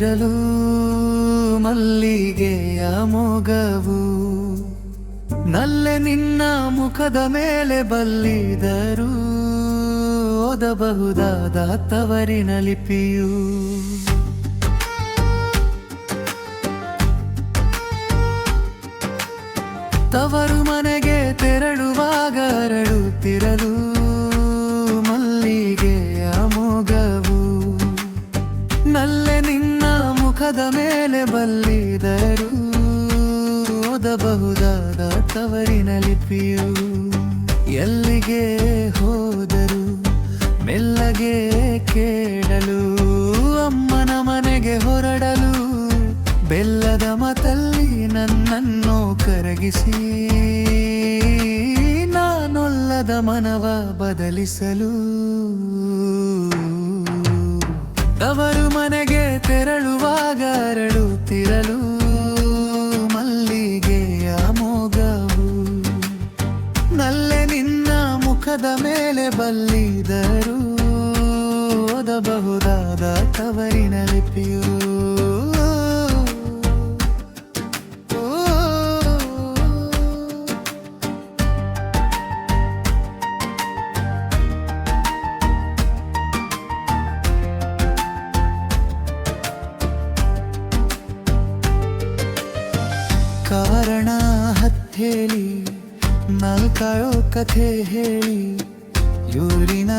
ತಿರಲು ಮಲ್ಲಿಗೆಯ ಮೊಗವು ನಲ್ಲೆ ನಿನ್ನ ಮುಖದ ಮೇಲೆ ಬಲ್ಲಿದರೂ ಓದಬಹುದಾದ ತವರಿನ ಲಿಪಿಯು ತವರು ಮನೆಗೆ ತೆರಳುವಾಗ ಅರಳುತ್ತಿರಲು ಮಲ್ಲಿಗೆಯ ಮೊಗವು ನಲ್ಲೆ ನಿನ್ನ ಮುಖದ ಮೇಲೆ ಬಲ್ಲಿದರೂ ಓದಬಹುದಾದ ತವರಿನ ಲಿಪಿಯು ಎಲ್ಲಿಗೆ ಹೋದರು ಮೆಲ್ಲಗೆ ಕೇಳಲು ಅಮ್ಮನ ಮನೆಗೆ ಹೊರಡಲು ಬೆಲ್ಲದ ಮತಲ್ಲಿ ನನ್ನನ್ನು ಕರಗಿಸಿ ನಾನೊಲ್ಲದ ಮನವ ಬದಲಿಸಲು ತವರು ಮನೆಗೆ ತೆರಳುವಾಗ ಅರಳುತ್ತಿರಲು ಮಲ್ಲಿಗೆಯ ಮೊಗವು ನಲ್ಲೆ ನಿನ್ನ ಮುಖದ ಮೇಲೆ ಬಲ್ಲಿದರೂ ಓದಬಹುದಾದ ತವರಿನ ಲಿಪಿಯು ಕಾರಣ ಹತ್ತೇಳಿ ನಾಲ್ಕಾಯೋ ಕಥೆ ಹೇಳಿ ಯೂರಿನ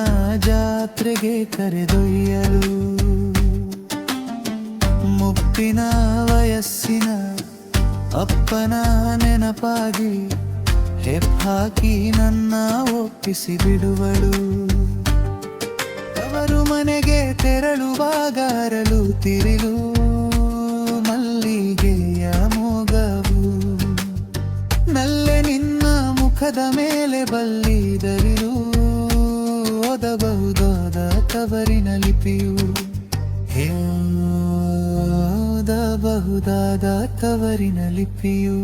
ಜಾತ್ರೆಗೆ ಕರೆದೊಯ್ಯಲು ಮುಪ್ಪಿನ ವಯಸ್ಸಿನ ಅಪ್ಪನ ನೆನಪಾಗಿ ಹೆಪ್ಪಾಕಿ ನನ್ನ ಒಪ್ಪಿಸಿ ಬಿಡುವಳು ಅವರು ಮನೆಗೆ ತೆರಳುವಾಗ ಅರಳುತ್ತಿರಲು ಮಲ್ಲಿಗೆಯ ಮೊಗವು ನಲ್ಲೆ ನಿನ್ನ ಮುಖದ ಮೇಲೆ ಬಲ್ಲಿದರೂ ಓದಬಹುದಾದ ತವರಿನ ಲಿಪಿಯು ಓದಬಹುದಾದ ತವರಿನ ಲಿಪಿಯು